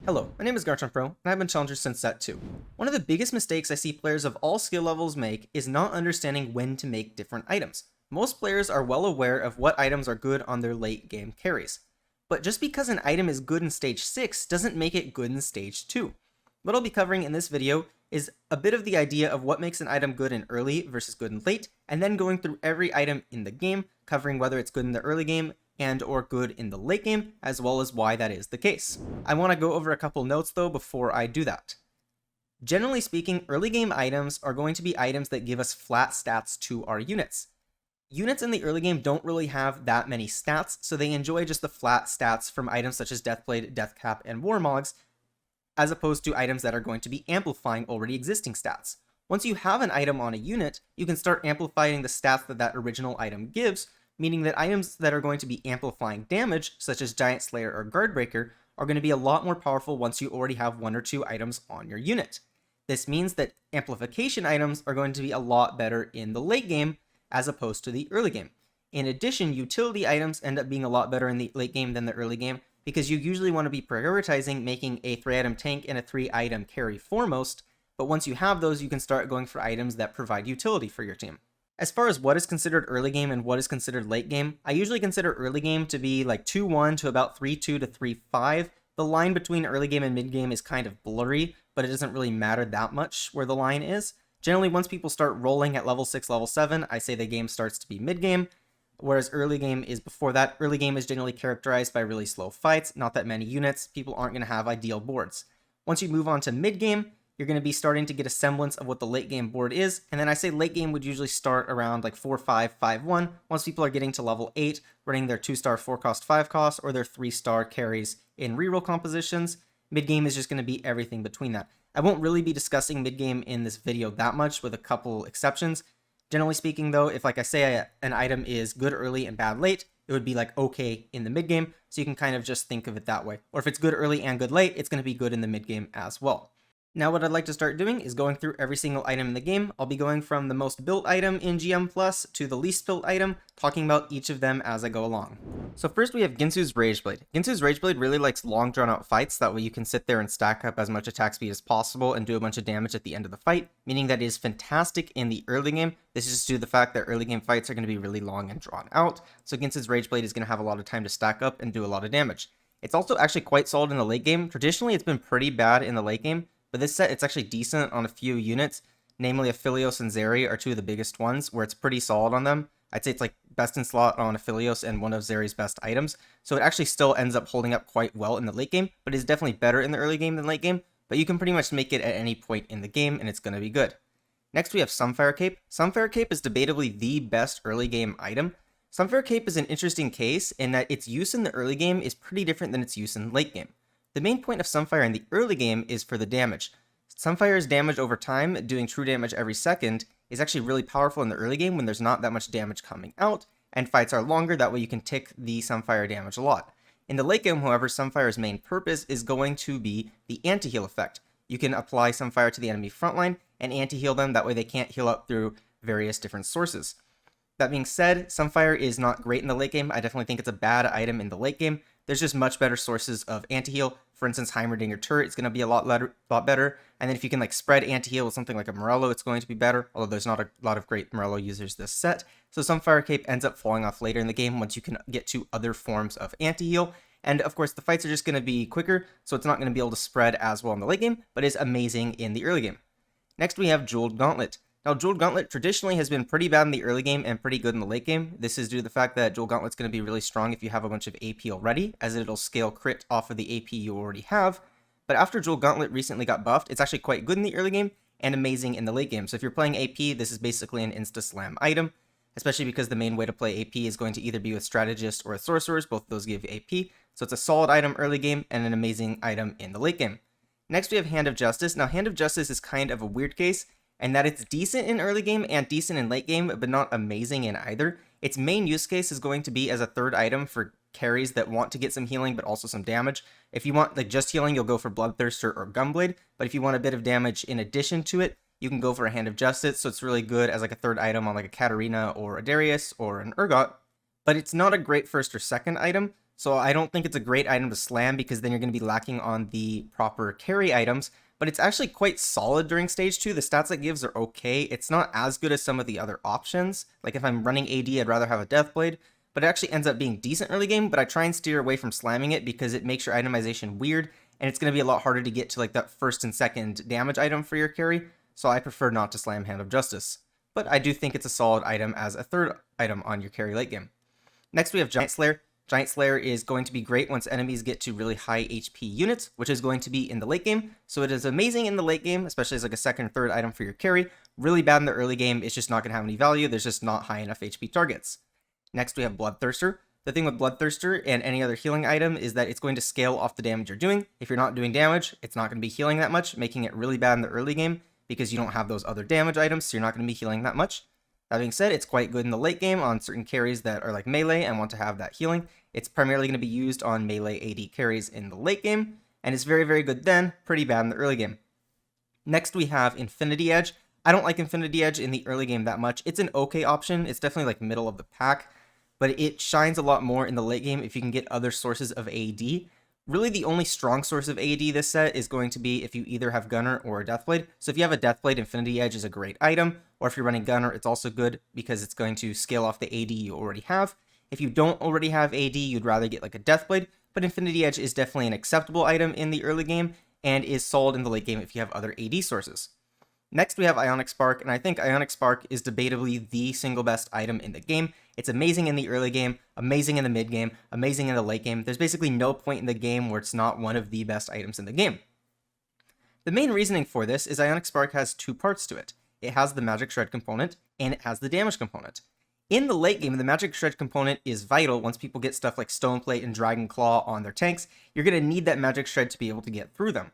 Hello, my name is Garchompro, and I've been Challenger since Set 2. One of the biggest mistakes I see players of all skill levels make is not understanding when to make different items. Most players are well aware of what items are good on their late game carries. But just because an item is good in Stage 6 doesn't make it good in Stage 2. What I'll be covering in this video is a bit of the idea of what makes an item good in early versus good in late, and then going through every item in the game, covering whether it's good in the early game and or good in the late game, as well as why that is the case. I want to go over a couple notes though before I do that. Generally speaking, early game items are going to be items that give us flat stats to our units. Units in the early game don't really have that many stats, so they enjoy just the flat stats from items such as Deathblade, Deathcap, and Warmogs, as opposed to items that are going to be amplifying already existing stats. Once you have an item on a unit, you can start amplifying the stats that that original item gives, meaning that items that are going to be amplifying damage, such as Giant Slayer or Guardbreaker, are going to be a lot more powerful once you already have one or two items on your unit. This means that amplification items are going to be a lot better in the late game as opposed to the early game. In addition, utility items end up being a lot better in the late game than the early game because you usually want to be prioritizing making a 3-item tank and a 3-item carry foremost, but once you have those, you can start going for items that provide utility for your team. As far as what is considered early game and what is considered late game, I usually consider early game to be like 2-1 to about 3-2 to 3-5. The line between early game and mid game is kind of blurry, but it doesn't really matter that much where the line is. Generally, once people start rolling at level 6, level 7, I say the game starts to be mid game, whereas early game is before that. Early game is generally characterized by really slow fights, not that many units, people aren't going to have ideal boards. Once you move on to mid game, you're going to be starting to get a semblance of what the late game board is, and then I say late game would usually start around like 4-5, 5-1, once people are getting to level 8, running their 2-star 4-cost, 5-cost, or their 3-star carries in reroll compositions. Mid game is just going to be everything between that. I won't really be discussing mid game in this video that much, with a couple exceptions. Generally speaking though, if like I say an item is good early and bad late, it would be like okay in the mid game, so you can kind of just think of it that way. Or if it's good early and good late, it's going to be good in the mid game as well. Now what I'd like to start doing is going through every single item in the game. I'll be going from the most built item in GM Plus to the least built item, talking about each of them as I go along. So first we have Guinsoos Rageblade. Guinsoos Rageblade really likes long drawn out fights, that way you can sit there and stack up as much attack speed as possible and do a bunch of damage at the end of the fight, meaning that it is fantastic in the early game. This is due to the fact that early game fights are going to be really long and drawn out, so Guinsoos Rageblade is going to have a lot of time to stack up and do a lot of damage. It's also actually quite solid in the late game. Traditionally it's been pretty bad in the late game, but this set, it's actually decent on a few units, namely Aphelios and Zeri are two of the biggest ones, where it's pretty solid on them. I'd say it's like best in slot on Aphelios and one of Zeri's best items, so it actually still ends up holding up quite well in the late game, but is definitely better in the early game than late game, but you can pretty much make it at any point in the game, and it's going to be good. Next we have Sunfire Cape. Sunfire Cape is debatably the best early game item. Sunfire Cape is an interesting case in that its use in the early game is pretty different than its use in late game. The main point of Sunfire in the early game is for the damage. Sunfire's damage over time, doing true damage every second, is actually really powerful in the early game when there's not that much damage coming out, and fights are longer, that way you can tick the Sunfire damage a lot. In the late game, however, Sunfire's main purpose is going to be the anti-heal effect. You can apply Sunfire to the enemy frontline and anti-heal them, that way they can't heal up through various different sources. That being said, Sunfire is not great in the late game. I definitely think it's a bad item in the late game. There's just much better sources of anti-heal. For instance, Heimerdinger Turret is going to be a lot better. And then if you can like spread anti-heal with something like a Morello, it's going to be better. Although there's not a lot of great Morello users this set. So Sunfire Cape ends up falling off later in the game once you can get to other forms of anti-heal. And of course, the fights are just going to be quicker, so it's not going to be able to spread as well in the late game, but is amazing in the early game. Next, we have Jeweled Gauntlet. Now, Jeweled Gauntlet traditionally has been pretty bad in the early game and pretty good in the late game. This is due to the fact that Jeweled Gauntlet's going to be really strong if you have a bunch of AP already, as it'll scale crit off of the AP you already have. But after Jeweled Gauntlet recently got buffed, it's actually quite good in the early game and amazing in the late game. So if you're playing AP, this is basically an insta-slam item, especially because the main way to play AP is going to either be with Strategist or with Sorcerers. Both of those give AP. So it's a solid item early game and an amazing item in the late game. Next, we have Hand of Justice. Now, Hand of Justice is kind of a weird case, and that it's decent in early game and decent in late game, but not amazing in either. Its main use case is going to be as a third item for carries that want to get some healing, but also some damage. If you want like just healing, you'll go for Bloodthirster or Gunblade, but if you want a bit of damage in addition to it, you can go for a Hand of Justice, so it's really good as like a third item on like a Katarina or a Darius or an Urgot, but it's not a great first or second item, So I don't think it's a great item to slam because then you're going to be lacking on the proper carry items, but it's actually quite solid during stage 2. The stats it gives are okay. It's not as good as some of the other options. Like if I'm running AD, I'd rather have a Deathblade, but it actually ends up being decent early game, but I try and steer away from slamming it because it makes your itemization weird, and it's going to be a lot harder to get to like that first and second damage item for your carry, so I prefer not to slam Hand of Justice. But I do think it's a solid item as a third item on your carry late game. Next we have Giant Slayer. Giant Slayer is going to be great once enemies get to really high HP units, which is going to be in the late game. So it is amazing in the late game, especially as like a second or third item for your carry. Really bad in the early game, it's just not going to have any value. There's just not high enough HP targets. Next we have Bloodthirster. The thing with Bloodthirster and any other healing item is that it's going to scale off the damage you're doing. If you're not doing damage, it's not going to be healing that much, making it really bad in the early game because you don't have those other damage items, so you're not going to be healing that much. That being said, it's quite good in the late game on certain carries that are like melee and want to have that healing. It's primarily going to be used on melee AD carries in the late game, and it's very, very good then, pretty bad in the early game. Next we have Infinity Edge. I don't like Infinity Edge in the early game that much. It's an okay option. It's definitely like middle of the pack, but it shines a lot more in the late game if you can get other sources of AD. Really the only strong source of AD this set is going to be if you either have Gunner or a Deathblade. So if you have a Deathblade, Infinity Edge is a great item, or if you're running Gunner, it's also good because it's going to scale off the AD you already have. If you don't already have AD, you'd rather get like a Deathblade, but Infinity Edge is definitely an acceptable item in the early game and is solid in the late game if you have other AD sources. Next we have Ionic Spark, and I think Ionic Spark is debatably the single best item in the game. It's amazing in the early game, amazing in the mid game, amazing in the late game. There's basically no point in the game where it's not one of the best items in the game. The main reasoning for this is Ionic Spark has two parts to it. It has the Magic Shred component, and it has the damage component. In the late game, the Magic Shred component is vital once people get stuff like Stoneplate and Dragon Claw on their tanks. You're going to need that Magic Shred to be able to get through them.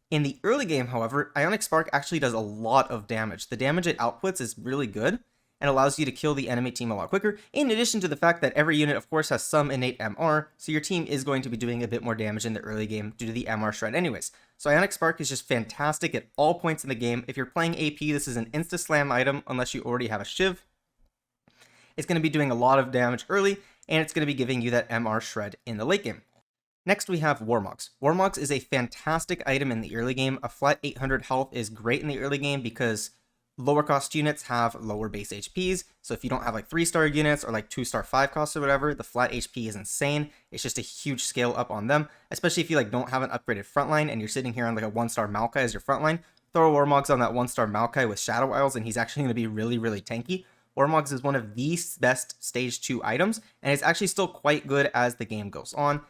In the early game, however, Ionic Spark actually does a lot of damage. The damage it outputs is really good and allows you to kill the enemy team a lot quicker, in addition to the fact that every unit, of course, has some innate MR, so your team is going to be doing a bit more damage in the early game due to the MR shred anyways. So Ionic Spark is just fantastic at all points in the game. If you're playing AP, this is an insta-slam item unless you already have a Shiv. It's going to be doing a lot of damage early, and it's going to be giving you that MR shred in the late game. Next we have Warmogs. Warmogs is a fantastic item in the early game. A flat 800 health is great in the early game because lower cost units have lower base HPs, so if you don't have like 3-star units or like 2-star 5 costs or whatever, the flat HP is insane. It's just a huge scale up on them, especially if you like don't have an upgraded frontline and you're sitting here on like a 1-star Maokai as your frontline. Throw Warmogs on that 1-star Maokai with Shadow Isles and he's actually going to be really, really tanky. Warmogs is one of the best stage 2 items, and it's actually still quite good as the game goes on.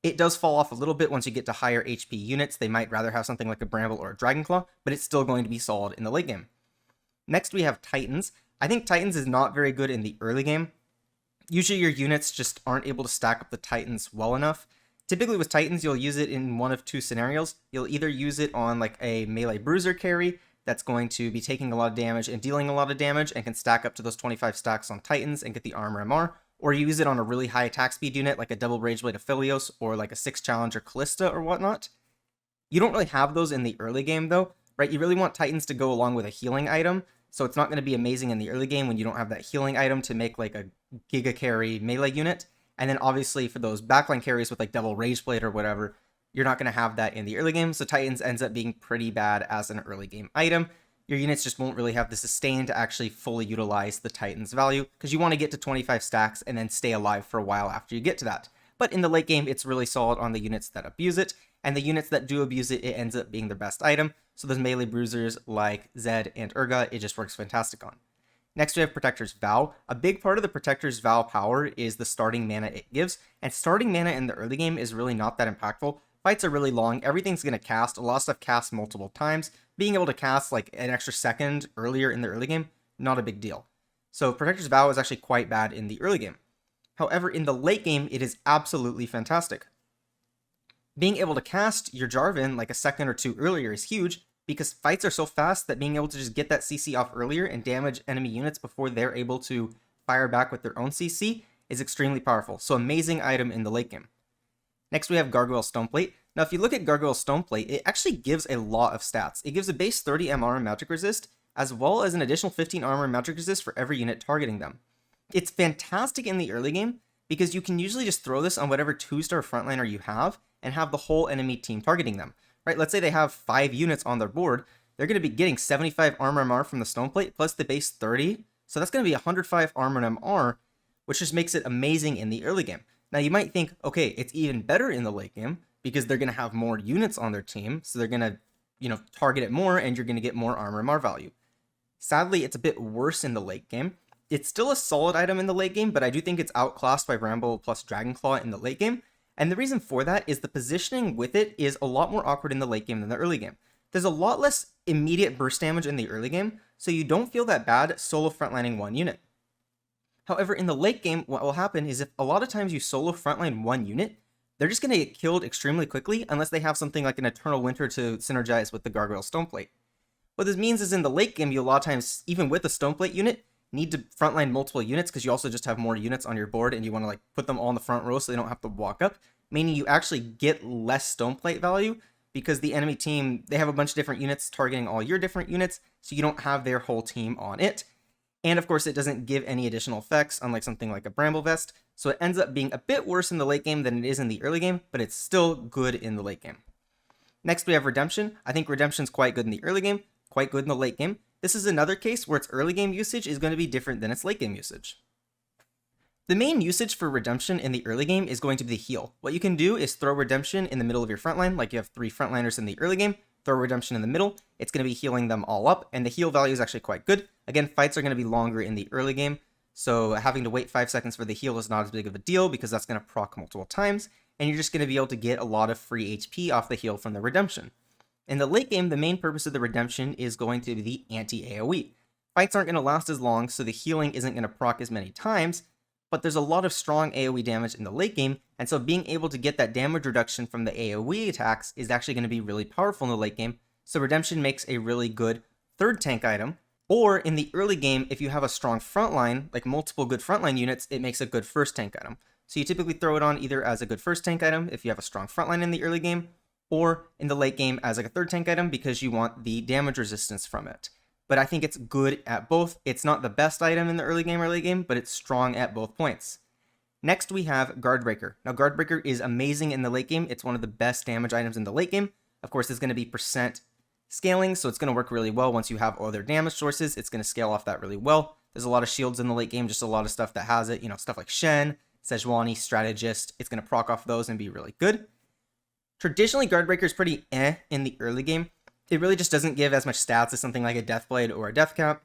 It does fall off a little bit once you get to higher HP units. They might rather have something like a Bramble or a Dragonclaw, but it's still going to be solid in the late game. Next we have Titans. I think Titans is not very good in the early game. Usually your units just aren't able to stack up the Titans well enough. Typically with Titans, you'll use it in one of two scenarios. You'll either use it on like a melee bruiser carry that's going to be taking a lot of damage and dealing a lot of damage and can stack up to those 25 stacks on Titans and get the armor MR, or you use it on a really high attack speed unit like a double Rageblade Aphelios or like a 6 Challenger Callista or whatnot. You don't really have those in the early game though, right? You really want Titans to go along with a healing item, so it's not going to be amazing in the early game when you don't have that healing item to make like a Giga Carry melee unit. And then obviously for those backline carries with like double Rageblade or whatever, you're not going to have that in the early game, so Titans ends up being pretty bad as an early game item. Your units just won't really have the sustain to actually fully utilize the Titan's value, because you want to get to 25 stacks and then stay alive for a while after you get to that. But in the late game, it's really solid on the units that abuse it, and the units that do abuse it, it ends up being their best item. So those melee bruisers like Zed and Urga, it just works fantastic on. Next we have Protector's Vow. A big part of the Protector's Vow power is the starting mana it gives, and starting mana in the early game is really not that impactful. Fights are really long, everything's going to cast, a lot of stuff casts multiple times. Being able to cast like an extra second earlier in the early game, not a big deal. So Protector's Vow is actually quite bad in the early game. However, in the late game, it is absolutely fantastic. Being able to cast your Jarvan like a second or two earlier is huge, because fights are so fast that being able to just get that CC off earlier and damage enemy units before they're able to fire back with their own CC is extremely powerful. So amazing item in the late game. Next we have Gargoyle Stoneplate. Now if you look at Gargoyle Stoneplate, it actually gives a lot of stats. It gives a base 30 MR and magic resist, as well as an additional 15 armor and magic resist for every unit targeting them. It's fantastic in the early game, because you can usually just throw this on whatever 2-star frontliner you have and have the whole enemy team targeting them, right? Let's say they have 5 units on their board. They're going to be getting 75 armor MR from the Stoneplate plus the base 30. So that's going to be 105 armor MR, which just makes it amazing in the early game. Now you might think, okay, it's even better in the late game because they're going to have more units on their team. So they're going to, target it more and you're going to get more armor MR value. Sadly, it's a bit worse in the late game. It's still a solid item in the late game, but I do think it's outclassed by Bramble plus Dragonclaw in the late game. And the reason for that is the positioning with it is a lot more awkward in the late game than the early game. There's a lot less immediate burst damage in the early game, so you don't feel that bad solo frontlining one unit. However, in the late game, what will happen is if a lot of times you solo frontline one unit, they're just going to get killed extremely quickly unless they have something like an Eternal Winter to synergize with the Gargoyle Stoneplate. What this means is in the late game, you a lot of times, even with a Stoneplate unit, need to frontline multiple units because you also just have more units on your board and you want to put them all in the front row so they don't have to walk up, meaning you actually get less Stoneplate value because the enemy team, they have a bunch of different units targeting all your different units, so you don't have their whole team on it. And of course, it doesn't give any additional effects, unlike something like a Bramble Vest, so it ends up being a bit worse in the late game than it is in the early game, but it's still good in the late game. Next, we have Redemption. I think Redemption's quite good in the early game, quite good in the late game. This is another case where its early game usage is going to be different than its late game usage. The main usage for Redemption in the early game is going to be the heal. What you can do is throw Redemption in the middle of your front line, like you have 3 frontliners in the early game, throw Redemption in the middle, it's going to be healing them all up, and the heal value is actually quite good. Again, fights are going to be longer in the early game, so having to wait 5 seconds for the heal is not as big of a deal because that's going to proc multiple times, and you're just going to be able to get a lot of free HP off the heal from the Redemption. In the late game, the main purpose of the Redemption is going to be the anti-AoE. Fights aren't going to last as long, so the healing isn't going to proc as many times, but there's a lot of strong AoE damage in the late game, and so being able to get that damage reduction from the AoE attacks is actually going to be really powerful in the late game, so Redemption makes a really good third tank item. Or in the early game, if you have a strong frontline, like multiple good frontline units, it makes a good first tank item. So you typically throw it on either as a good first tank item if you have a strong frontline in the early game, or in the late game as like a third tank item because you want the damage resistance from it. But I think it's good at both. It's not the best item in the early game or late game, but it's strong at both points. Next, we have Guardbreaker. Now, Guardbreaker is amazing in the late game. It's one of the best damage items in the late game. Of course, it's going to be percent scaling, so it's going to work really well once you have other damage sources. It's going to scale off that really well. There's a lot of shields in the late game, just a lot of stuff that has it. Stuff like Shen, Sejuani, Strategist. It's going to proc off those and be really good. Traditionally, Guardbreaker is pretty in the early game. It really just doesn't give as much stats as something like a Deathblade or a Deathcap,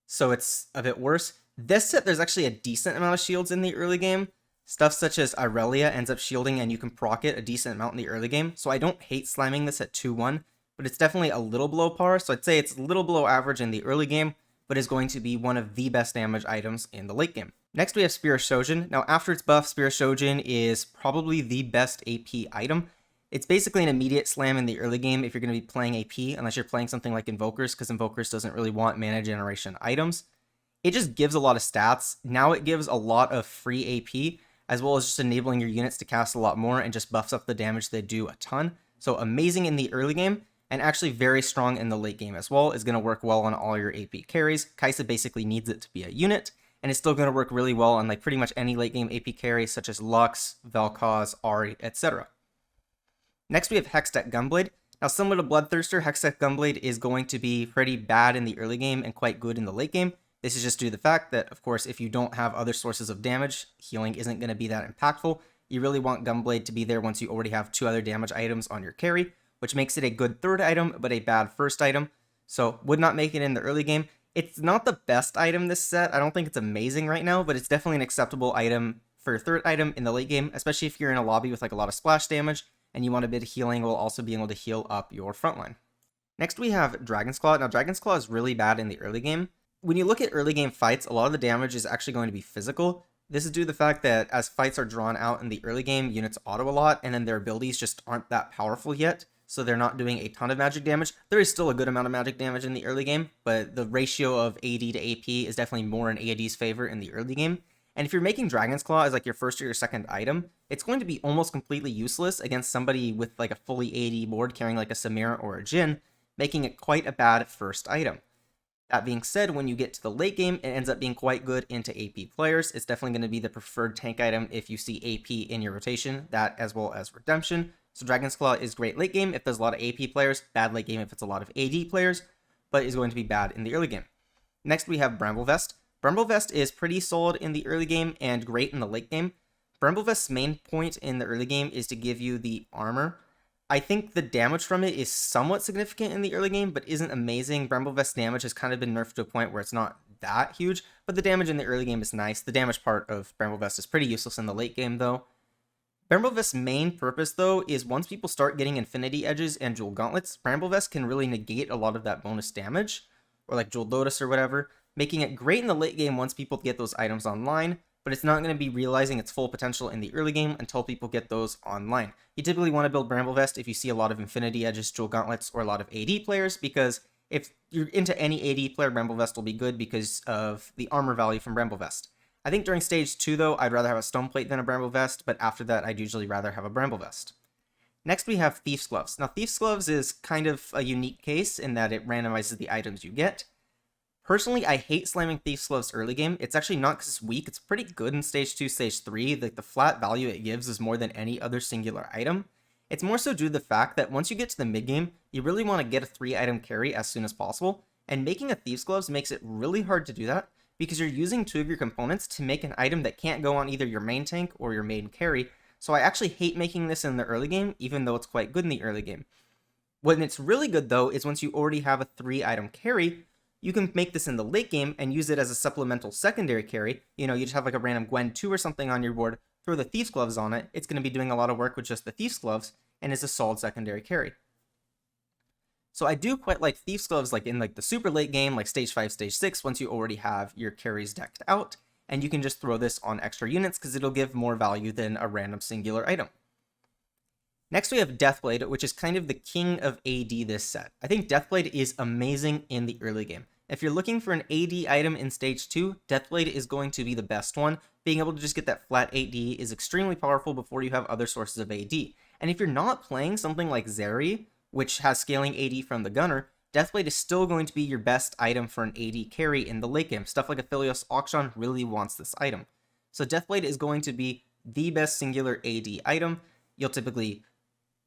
so it's a bit worse. This set, there's actually a decent amount of shields in the early game. Stuff such as Irelia ends up shielding and you can proc it a decent amount in the early game, so I don't hate slamming this at 2-1, but it's definitely a little below par, so I'd say it's a little below average in the early game, but is going to be one of the best damage items in the late game. Next, we have Spear of Shojin. Now, after its buff, Spear of Shojin is probably the best AP item. It's basically an immediate slam in the early game if you're going to be playing AP, unless you're playing something like Invokers, because Invokers doesn't really want mana generation items. It just gives a lot of stats. Now it gives a lot of free AP, as well as just enabling your units to cast a lot more and just buffs up the damage they do a ton. So amazing in the early game, and actually very strong in the late game as well. Is going to work well on all your AP carries. Kai'Sa basically needs it to be a unit, and it's still going to work really well on pretty much any late game AP carry, such as Lux, Vel'Koz, Ahri, etc. Next, we have Hextech Gunblade. Now, similar to Bloodthirster, Hextech Gunblade is going to be pretty bad in the early game and quite good in the late game. This is just due to the fact that, of course, if you don't have other sources of damage, healing isn't going to be that impactful. You really want Gunblade to be there once you already have 2 other damage items on your carry, which makes it a good third item, but a bad first item. So, would not make it in the early game. It's not the best item this set. I don't think it's amazing right now, but it's definitely an acceptable item for a third item in the late game, especially if you're in a lobby with a lot of splash damage, and you want a bit of healing while also being able to heal up your frontline. Next, we have Dragon's Claw. Now, Dragon's Claw is really bad in the early game. When you look at early game fights, a lot of the damage is actually going to be physical. This is due to the fact that as fights are drawn out in the early game, units auto a lot, and then their abilities just aren't that powerful yet, so they're not doing a ton of magic damage. There is still a good amount of magic damage in the early game, but the ratio of AD to AP is definitely more in AD's favor in the early game. And if you're making Dragon's Claw as your first or your second item, it's going to be almost completely useless against somebody with a fully AD board carrying a Samira or a Jhin, making it quite a bad first item. That being said, when you get to the late game, it ends up being quite good into AP players. It's definitely going to be the preferred tank item if you see AP in your rotation, that as well as Redemption. So Dragon's Claw is great late game if there's a lot of AP players, bad late game if it's a lot of AD players, but is going to be bad in the early game. Next we have Bramble Vest. Bramble Vest is pretty solid in the early game and great in the late game. Bramble Vest's main point in the early game is to give you the armor. I think the damage from it is somewhat significant in the early game, but isn't amazing. Bramble Vest damage has kind of been nerfed to a point where it's not that huge, but the damage in the early game is nice. The damage part of Bramble Vest is pretty useless in the late game, though. Bramble Vest's main purpose, though, is once people start getting Infinity Edges and Jewel Gauntlets, Bramble Vest can really negate a lot of that bonus damage, or like Jewel Lotus or whatever, making it great in the late game once people get those items online, but it's not going to be realizing its full potential in the early game until people get those online. You typically want to build Bramble Vest if you see a lot of Infinity Edges, Jewel Gauntlets, or a lot of AD players, because if you're into any AD player, Bramble Vest will be good because of the armor value from Bramble Vest. I think during stage 2, though, I'd rather have a Stoneplate than a Bramble Vest, but after that, I'd usually rather have a Bramble Vest. Next, we have Thief's Gloves. Now, Thief's Gloves is kind of a unique case in that it randomizes the items you get. Personally, I hate slamming Thief's Gloves early game. It's actually not because it's weak. It's pretty good in stage 2, stage 3. The flat value it gives is more than any other singular item. It's more so due to the fact that once you get to the mid game, you really want to get a 3-item carry as soon as possible, and making a Thief's Gloves makes it really hard to do that because you're using 2 of your components to make an item that can't go on either your main tank or your main carry. So I actually hate making this in the early game, even though it's quite good in the early game. When it's really good, though, is once you already have a 3-item carry, you can make this in the late game and use it as a supplemental secondary carry. You know, you just have like a random Gwen 2 or something on your board, throw the Thief's Gloves on it, it's going to be doing a lot of work with just the Thief's Gloves, and is a solid secondary carry. So I do quite like Thief's Gloves like in like the super late game, like stage 5, stage 6, once you already have your carries decked out, and you can just throw this on extra units because it'll give more value than a random singular item. Next, we have Deathblade, which is kind of the king of AD this set. I think Deathblade is amazing in the early game. If you're looking for an AD item in Stage 2, Deathblade is going to be the best one. Being able to just get that flat AD is extremely powerful before you have other sources of AD. And if you're not playing something like Zz'Rot, which has scaling AD from the Gunner, Deathblade is still going to be your best item for an AD carry in the late game. Stuff like Aphelios Auction really wants this item. So Deathblade is going to be the best singular AD item. You'll typically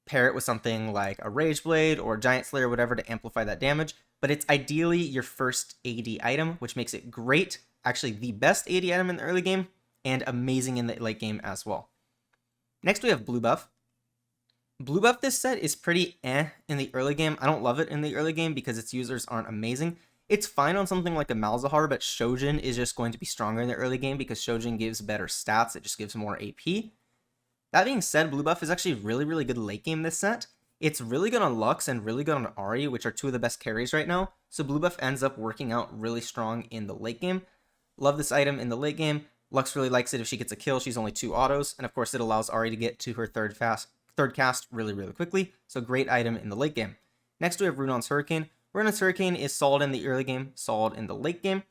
pair it with something like a Rageblade or Giant Slayer or whatever to amplify that damage, but it's ideally your first AD item, which makes it great, actually the best AD item in the early game, and amazing in the late game as well. Next we have Blue Buff. Blue Buff this set is pretty in the early game. I don't love it in the early game because its users aren't amazing. It's fine on something like a Malzahar, but Shojin is just going to be stronger in the early game because Shojin gives better stats, it just gives more AP. That being said, Blue Buff is actually really, really good late game this set. It's really good on Lux and really good on Ahri, which are 2 of the best carries right now. So Blue Buff ends up working out really strong in the late game. Love this item in the late game. Lux really likes it if she gets a kill. She's only 2 autos. And of course, it allows Ahri to get to her third cast really, really quickly. So great item in the late game. Next, we have Runaan's Hurricane. Runaan's Hurricane is solid in the early game, solid in the late game.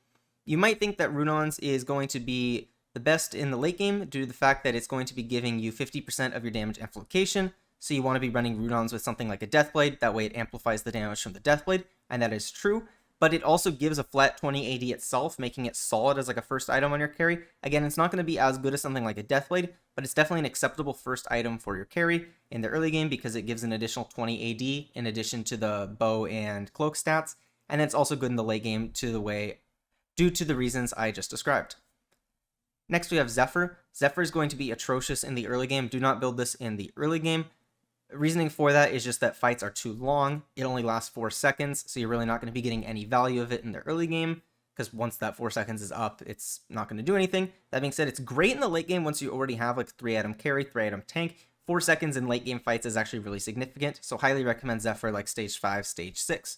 You might think that Runaan's is going to be the best in the late game due to the fact that it's going to be giving you 50% of your damage amplification, so you want to be running Runaan's with something like a Deathblade, that way it amplifies the damage from the Deathblade, and that is true, but it also gives a flat 20 AD itself, making it solid as like a first item on your carry. Again, it's not going to be as good as something like a Deathblade, but it's definitely an acceptable first item for your carry in the early game because it gives an additional 20 AD in addition to the bow and cloak stats, and it's also good in the late game due to the reasons I just described. Next, we have Zephyr. Zephyr is going to be atrocious in the early game. Do not build this in the early game. Reasoning for that is just that fights are too long. It only lasts 4 seconds, so you're really not going to be getting any value of it in the early game, because once that 4 seconds is up, it's not going to do anything. That being said, it's great in the late game once you already have like 3-item carry, 3-item tank. 4 seconds in late game fights is actually really significant, so highly recommend Zephyr like stage 5, stage 6.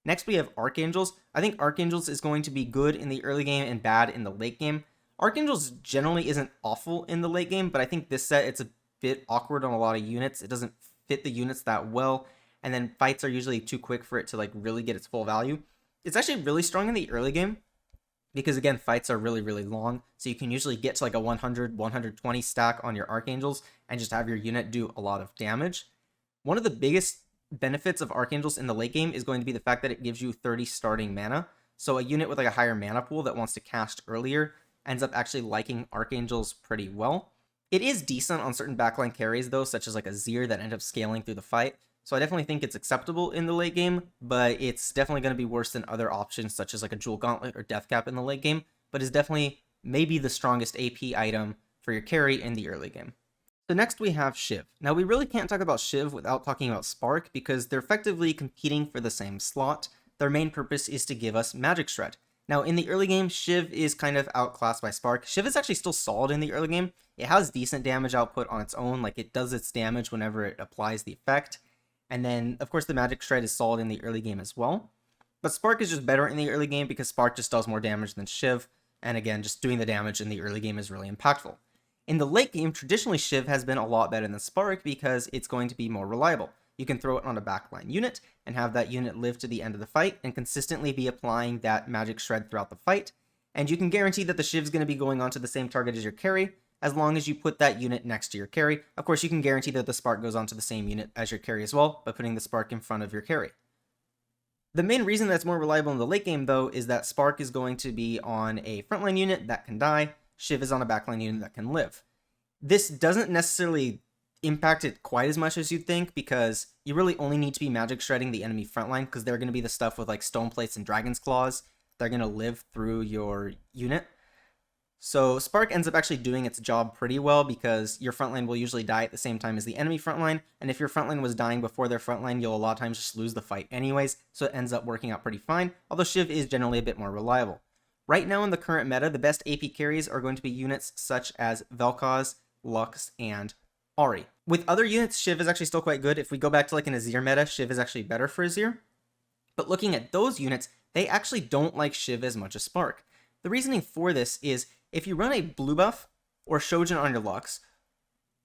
Next, we have Archangels. I think Archangels is going to be good in the early game and bad in the late game. Archangels generally isn't awful in the late game, but I think this set, it's a bit awkward on a lot of units. It doesn't fit the units that well, and then fights are usually too quick for it to like really get its full value. It's actually really strong in the early game because, again, fights are really, really long, so you can usually get to like a 100, 120 stack on your Archangels and just have your unit do a lot of damage. One of the biggest benefits of Archangels in the late game is going to be the fact that it gives you 30 starting mana. So a unit with like a higher mana pool that wants to cast earlier ends up actually liking Archangels pretty well. It is decent on certain backline carries though, such as like a Zz'Rot that ends up scaling through the fight. So I definitely think it's acceptable in the late game, but it's definitely going to be worse than other options such as like a Jewel Gauntlet or Deathcap in the late game, but is definitely maybe the strongest AP item for your carry in the early game. So next we have Shiv. Now we really can't talk about Shiv without talking about Spark because they're effectively competing for the same slot. Their main purpose is to give us Magic Shred. Now in the early game, Shiv is kind of outclassed by Spark. Shiv is actually still solid in the early game. It has decent damage output on its own, like it does its damage whenever it applies the effect. And then, of course, the Magic Shred is solid in the early game as well. But Spark is just better in the early game because Spark just does more damage than Shiv. And again, just doing the damage in the early game is really impactful. In the late game, traditionally Shiv has been a lot better than Spark because it's going to be more reliable. You can throw it on a backline unit and have that unit live to the end of the fight and consistently be applying that Magic Shred throughout the fight. And you can guarantee that the Shiv's going to be going onto the same target as your carry, as long as you put that unit next to your carry. Of course, you can guarantee that the Spark goes onto the same unit as your carry as well by putting the Spark in front of your carry. The main reason that's more reliable in the late game, though, is that Spark is going to be on a frontline unit that can die, Shiv is on a backline unit that can live. This doesn't necessarily impact it quite as much as you'd think, because you really only need to be magic shredding the enemy frontline, because they're going to be the stuff with like Stoneplates and Dragon's Claws. They're going to live through your unit. So Spark ends up actually doing its job pretty well because your frontline will usually die at the same time as the enemy frontline, and if your frontline was dying before their frontline, you'll a lot of times just lose the fight anyways, so it ends up working out pretty fine, although Shiv is generally a bit more reliable. Right now in the current meta, the best AP carries are going to be units such as Vel'Koz, Lux, and Ahri. With other units, Shiv is actually still quite good. If we go back to like an Azir meta, Shiv is actually better for Azir. But looking at those units, they actually don't like Shiv as much as Spark. The reasoning for this is if you run a blue buff or Shojin on your Lux,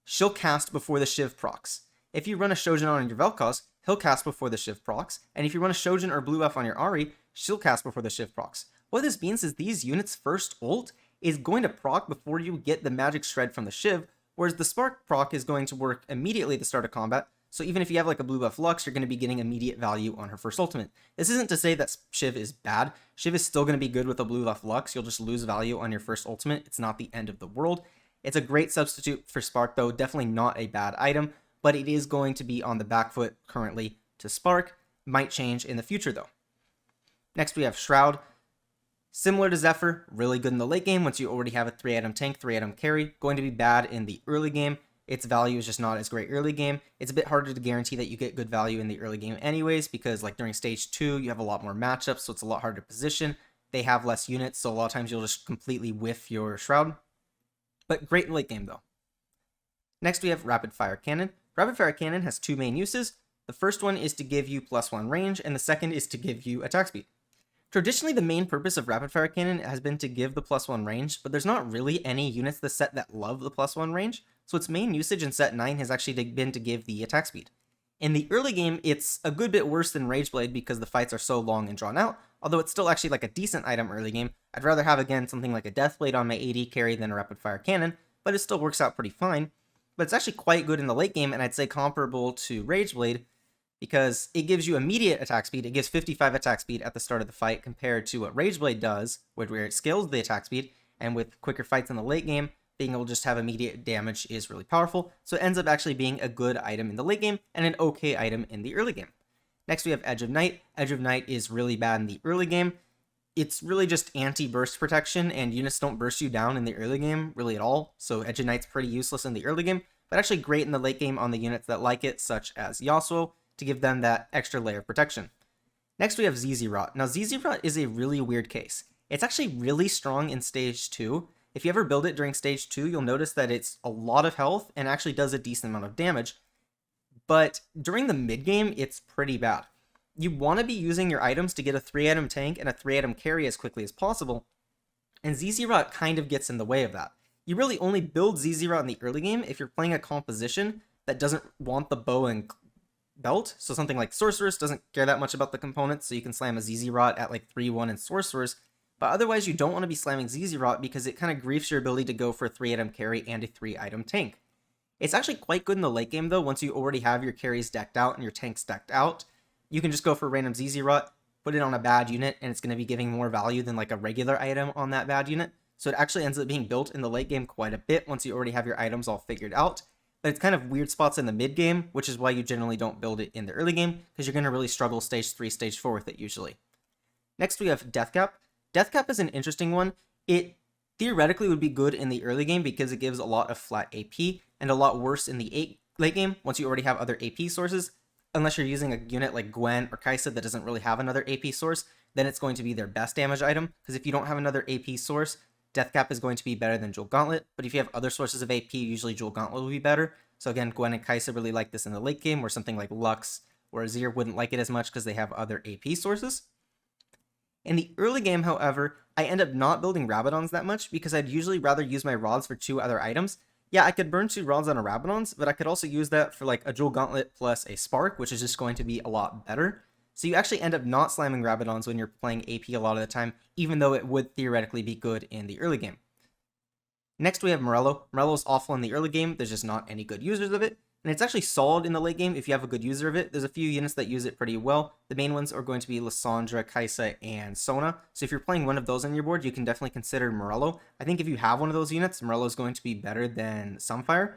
she'll cast before the Shiv procs. If you run a Shojin on your Vel'Koz, he'll cast before the Shiv procs. And if you run a Shojin or blue buff on your Ahri, she'll cast before the Shiv procs. What this means is these units' first ult is going to proc before you get the magic shred from the Shiv, whereas the Spark proc is going to work immediately at the start of combat. So even if you have like a blue buff Lux, you're going to be getting immediate value on her first ultimate. This isn't to say that Shiv is bad. Shiv is still going to be good with a blue buff Lux. You'll just lose value on your first ultimate. It's not the end of the world. It's a great substitute for Spark though. Definitely not a bad item, but it is going to be on the back foot currently to Spark. Might change in the future though. Next we have Shroud. Similar to Zephyr, really good in the late game once you already have a 3-item tank, 3-item carry. Going to be bad in the early game. Its value is just not as great early game. It's a bit harder to guarantee that you get good value in the early game anyways, because like during stage 2, you have a lot more matchups, so it's a lot harder to position. They have less units, so a lot of times you'll just completely whiff your Shroud. But great in late game though. Next we have Rapid Fire Cannon. Rapid Fire Cannon has two main uses. The first one is to give you +1 range, and the second is to give you attack speed. Traditionally, the main purpose of Rapid Fire Cannon has been to give the +1 range, but there's not really any units in the set that love the +1 range, so its main usage in set 9 has actually been to give the attack speed. In the early game, it's a good bit worse than Rageblade because the fights are so long and drawn out, although it's still actually like a decent item early game. I'd rather have, again, something like a Deathblade on my AD carry than a Rapid Fire Cannon, but it still works out pretty fine. But it's actually quite good in the late game, and I'd say comparable to Rageblade, because it gives you immediate attack speed. It gives 55 attack speed at the start of the fight compared to what Rageblade does, where it scales the attack speed, and with quicker fights in the late game, being able to just have immediate damage is really powerful, so it ends up actually being a good item in the late game, and an okay item in the early game. Next we have Edge of Night. Edge of Night is really bad in the early game. It's really just anti-burst protection, and units don't burst you down in the early game, really at all, so Edge of Night's pretty useless in the early game, but actually great in the late game on the units that like it, such as Yasuo, to give them that extra layer of protection. Next we have Zz'Rot. Now Zz'Rot is a really weird case. It's actually really strong in stage 2. If you ever build it during stage 2, you'll notice that it's a lot of health and actually does a decent amount of damage, but during the mid game, it's pretty bad. You want to be using your items to get a 3-item tank and a 3-item carry as quickly as possible, and Zz'Rot kind of gets in the way of that. You really only build Zz'Rot in the early game if you're playing a composition that doesn't want the bow and belt, so something like Sorceress doesn't care that much about the components, so you can slam a Zz'Rot at like 3-1 in Sorcerers, but otherwise you don't want to be slamming Zz'Rot because it kind of griefs your ability to go for a 3-item carry and a 3-item tank. It's actually quite good in the late game though. Once you already have your carries decked out and your tanks decked out, you can just go for a random Zz'Rot, put it on a bad unit and it's going to be giving more value than like a regular item on that bad unit. So it actually ends up being built in the late game quite a bit once you already have your items all figured out. But it's kind of weird spots in the mid game, which is why you generally don't build it in the early game, because you're going to really struggle stage 3, stage 4 with it usually. Next we have Deathcap. Deathcap is an interesting one. It theoretically would be good in the early game because it gives a lot of flat AP, and a lot worse in the late game once you already have other AP sources. Unless you're using a unit like Gwen or Kai'Sa that doesn't really have another AP source, then it's going to be their best damage item, because if you don't have another AP source, Deathcap is going to be better than Jewel Gauntlet, but if you have other sources of AP, usually Jewel Gauntlet will be better. So again, Gwen and Kai'Sa really like this in the late game, where something like Lux or Azir wouldn't like it as much because they have other AP sources. In the early game, however, I end up not building Rabadons that much because I'd usually rather use my rods for 2 other items. Yeah, I could burn 2 rods on a Rabadons, but I could also use that for like a Jewel Gauntlet plus a Spark, which is just going to be a lot better. So you actually end up not slamming Rabadons when you're playing AP a lot of the time, even though it would theoretically be good in the early game. Next we have Morello. Morello is awful in the early game, there's just not any good users of it. And it's actually solid in the late game if you have a good user of it. There's a few units that use it pretty well. The main ones are going to be Lissandra, Kai'Sa, and Sona. So if you're playing one of those on your board, you can definitely consider Morello. I think if you have one of those units, Morello is going to be better than Sunfire.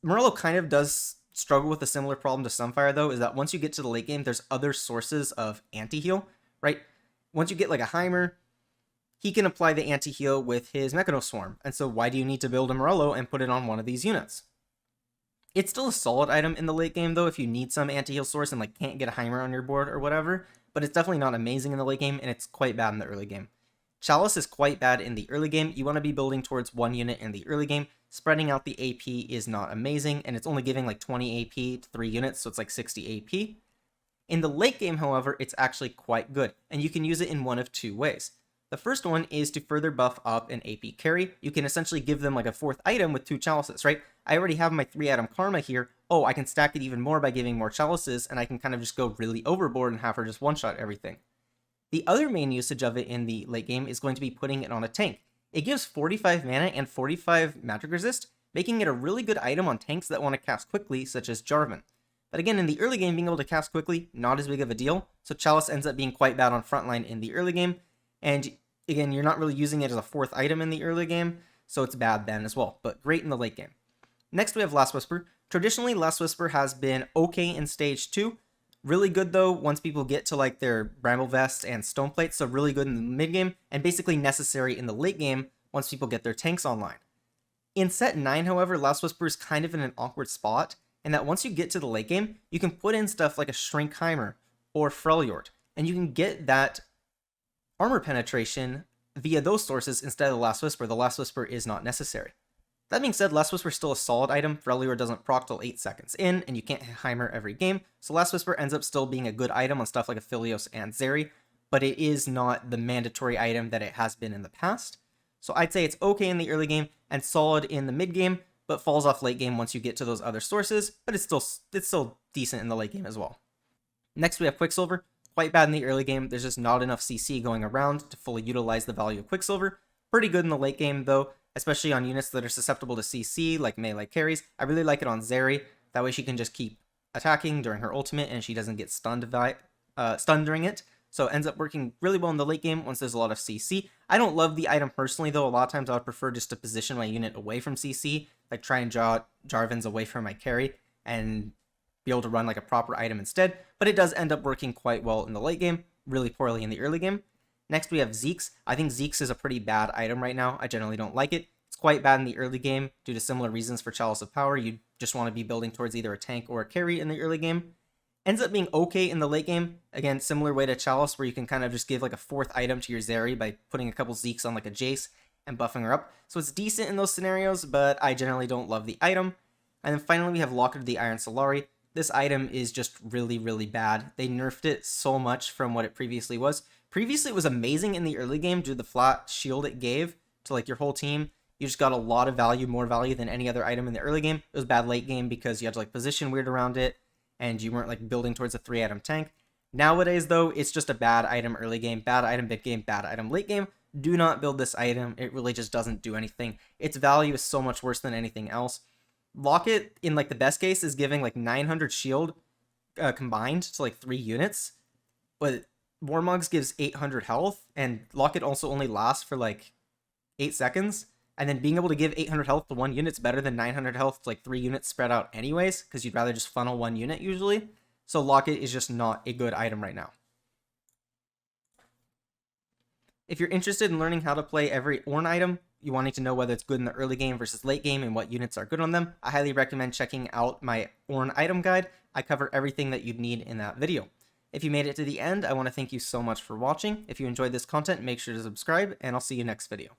Morello kind of does struggle with a similar problem to Sunfire, though, is that once you get to the late game, there's other sources of anti-heal, right? Once you get like a Heimer, he can apply the anti-heal with his Mechano Swarm. And so why do you need to build a Morello and put it on one of these units? It's still a solid item in the late game, though, if you need some anti-heal source and like can't get a Heimer on your board or whatever, but it's definitely not amazing in the late game, and it's quite bad in the early game. Chalice is quite bad in the early game. You want to be building towards 1 unit in the early game. Spreading out the AP is not amazing, and it's only giving like 20 AP to 3 units, so it's like 60 AP. In the late game, however, it's actually quite good, and you can use it in one of 2 ways. The first one is to further buff up an AP carry. You can essentially give them like a 4th item with 2 chalices, right? I already have my 3-item Karma here. Oh, I can stack it even more by giving more chalices, and I can kind of just go really overboard and have her just one-shot everything. The other main usage of it in the late game is going to be putting it on a tank. It gives 45 mana and 45 magic resist, making it a really good item on tanks that want to cast quickly, such as Jarvan. But again, in the early game, being able to cast quickly, not as big of a deal, so Chalice ends up being quite bad on frontline in the early game, and again, you're not really using it as a 4th item in the early game, so it's bad then as well, but great in the late game. Next we have Last Whisper. Traditionally, Last Whisper has been okay in stage 2, really good though once people get to like their Bramble Vest and Stoneplate, so really good in the mid game, and basically necessary in the late game once people get their tanks online. In set 9, however, Last Whisper is kind of in an awkward spot, and that once you get to the late game, you can put in stuff like a Shrinkheimer or Freljord, and you can get that armor penetration via those sources instead of the Last Whisper. The Last Whisper is not necessary. That being said, Last Whisper is still a solid item. Freljord doesn't proc till 8 seconds in, and you can't Heimer every game, so Last Whisper ends up still being a good item on stuff like Aphelios and Zeri, but it is not the mandatory item that it has been in the past. So I'd say it's okay in the early game and solid in the mid game, but falls off late game once you get to those other sources, but it's still decent in the late game as well. Next we have Quicksilver. Quite bad in the early game, there's just not enough CC going around to fully utilize the value of Quicksilver. Pretty good in the late game though, especially on units that are susceptible to CC, like melee carries. I really like it on Zeri, that way she can just keep attacking during her ultimate and she doesn't get stunned during it. So it ends up working really well in the late game once there's a lot of CC. I don't love the item personally though, a lot of times I would prefer just to position my unit away from CC, like try and draw Jarvans away from my carry and be able to run like a proper item instead, but it does end up working quite well in the late game, really poorly in the early game. Next we have Zeke's. I think Zeke's is a pretty bad item right now. I generally don't like it. It's quite bad in the early game due to similar reasons for Chalice of Power. You just want to be building towards either a tank or a carry in the early game. Ends up being okay in the late game. Again, similar way to Chalice where you can kind of just give like a 4th item to your Zeri by putting a couple Zeke's on like a Jace and buffing her up. So it's decent in those scenarios, but I generally don't love the item. And then finally we have Locket of the Iron Solari. This item is just really, really bad. They nerfed it so much from what it previously was. Previously, it was amazing in the early game due to the flat shield it gave to like your whole team. You just got a lot of value, more value than any other item in the early game. It was bad late game because you had to like position weird around it and you weren't like building towards a 3-item tank. Nowadays, though, it's just a bad item early game, bad item mid game, bad item late game. Do not build this item. It really just doesn't do anything. Its value is so much worse than anything else. Locket, in like the best case, is giving like 900 shield combined to like 3 units, but Warmog's gives 800 health, and Locket also only lasts for like 8 seconds. And then being able to give 800 health to one unit's better than 900 health to like 3 units spread out anyways, because you'd rather just funnel one unit usually. So Locket is just not a good item right now. If you're interested in learning how to play every Ornn item, you wanting to know whether it's good in the early game versus late game and what units are good on them, I highly recommend checking out my Ornn item guide. I cover everything that you'd need in that video. If you made it to the end, I want to thank you so much for watching. If you enjoyed this content, make sure to subscribe, and I'll see you next video.